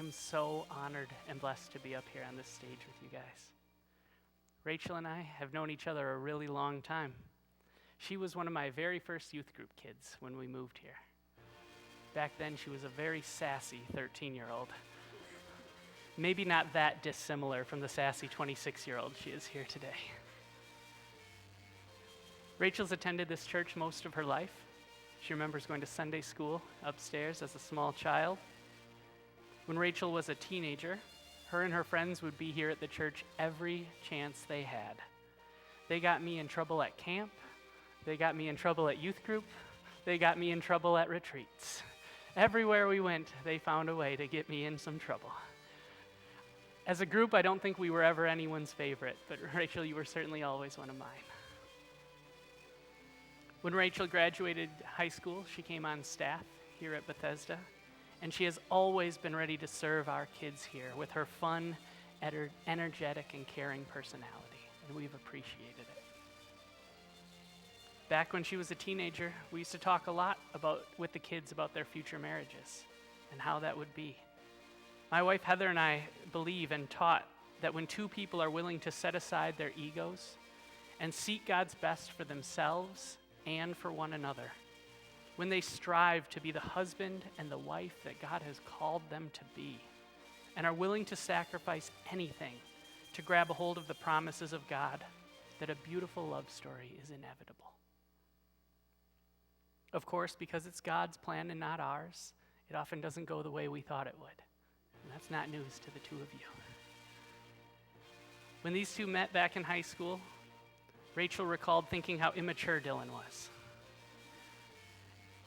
am so honored and blessed to be up here on this stage with you guys. Rachel and I have known each other a really long time. She was one of my very first youth group kids when we moved here. Back then, she was a very sassy 13-year-old. Maybe not that dissimilar from the sassy 26-year-old she is here today. Rachel's attended this church most of her life. She remembers going to Sunday school upstairs as a small child. When Rachel was a teenager, her and her friends would be here at the church every chance they had. They got me in trouble at camp. They got me in trouble at youth group. They got me in trouble at retreats. Everywhere we went, they found a way to get me in some trouble. As a group, I don't think we were ever anyone's favorite, but Rachel, you were certainly always one of mine. When Rachel graduated high school, she came on staff here at Bethesda, and she has always been ready to serve our kids here with her fun, energetic, and caring personality, and we've appreciated it. Back when she was a teenager, we used to talk a lot with the kids about their future marriages and how that would be. My wife Heather and I believe and taught that when two people are willing to set aside their egos and seek God's best for themselves and for one another, when they strive to be the husband and the wife that God has called them to be, and are willing to sacrifice anything to grab a hold of the promises of God, that a beautiful love story is inevitable. Of course, because it's God's plan and not ours, it often doesn't go the way we thought it would. And that's not news to the two of you. When these two met back in high school, Rachel recalled thinking how immature Dylan was.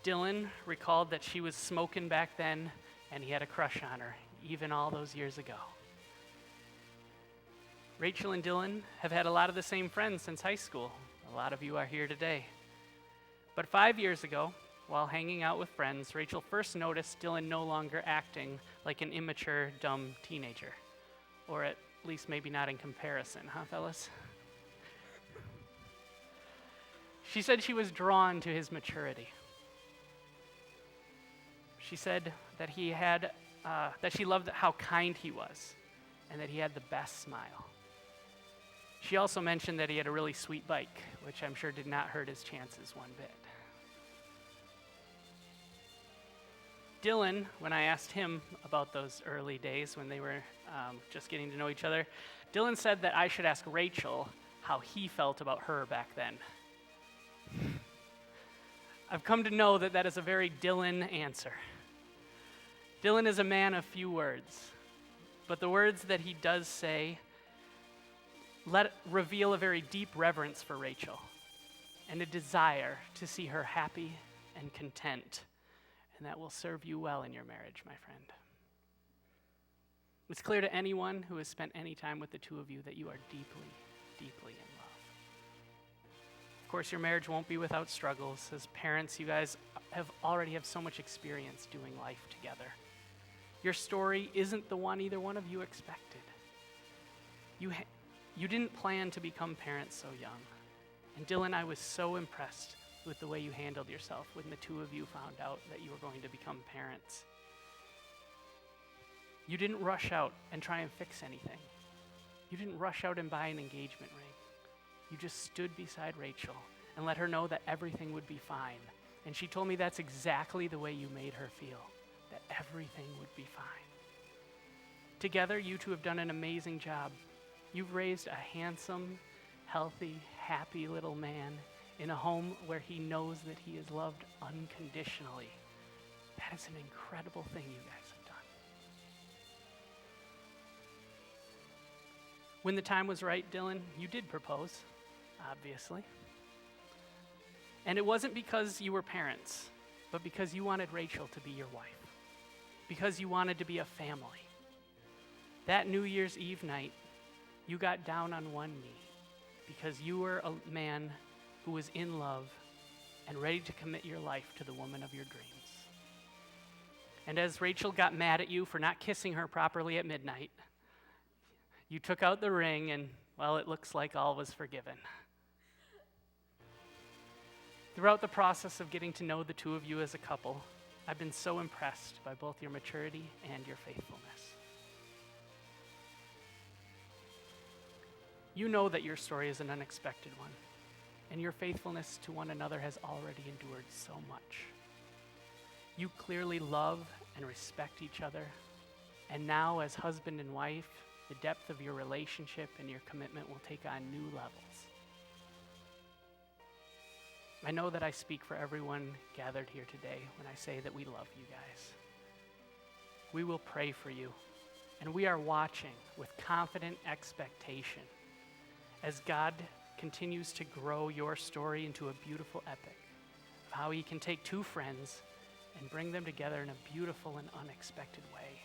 Dylan recalled that she was smoking back then, and he had a crush on her, even all those years ago. Rachel and Dylan have had a lot of the same friends since high school. A lot of you are here today. But 5 years ago, while hanging out with friends, Rachel first noticed Dylan no longer acting like an immature, dumb teenager. Or at least maybe not in comparison, huh, fellas? She said she was drawn to his maturity. She said that that she loved how kind he was and that he had the best smile. She also mentioned that he had a really sweet bike, which I'm sure did not hurt his chances one bit. Dylan, when I asked him about those early days when they were just getting to know each other, Dylan said that I should ask Rachel how he felt about her back then. I've come to know that is a very Dylan answer. Dylan is a man of few words, but the words that he does say reveal a very deep reverence for Rachel and a desire to see her happy and content, and that will serve you well in your marriage, my friend. It's clear to anyone who has spent any time with the two of you that you are deeply, deeply in love. Of course, your marriage won't be without struggles. As parents, you guys already have so much experience doing life together. Your story isn't the one either one of you expected. You didn't plan to become parents so young. And Dylan, I was so impressed with the way you handled yourself when the two of you found out that you were going to become parents. You didn't rush out and try and fix anything. You didn't rush out and buy an engagement ring. You just stood beside Rachel and let her know that everything would be fine. And she told me that's exactly the way you made her feel, that everything would be fine. Together, you two have done an amazing job. You've raised a handsome, healthy, happy little man in a home where he knows that he is loved unconditionally. That is an incredible thing you guys have done. When the time was right, Dylan, you did propose, obviously. And it wasn't because you were parents, but because you wanted Rachel to be your wife. Because you wanted to be a family. That New Year's Eve night, you got down on one knee because you were a man who was in love and ready to commit your life to the woman of your dreams. And as Rachel got mad at you for not kissing her properly at midnight, you took out the ring and, well, it looks like all was forgiven. Throughout the process of getting to know the two of you as a couple, I've been so impressed by both your maturity and your faithfulness. You know that your story is an unexpected one, and your faithfulness to one another has already endured so much. You clearly love and respect each other, and now as husband and wife, the depth of your relationship and your commitment will take on new levels. I know that I speak for everyone gathered here today when I say that we love you guys. We will pray for you, and we are watching with confident expectation as God continues to grow your story into a beautiful epic of how he can take two friends and bring them together in a beautiful and unexpected way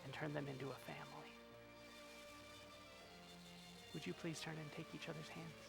and turn them into a family. Would you please turn and take each other's hands?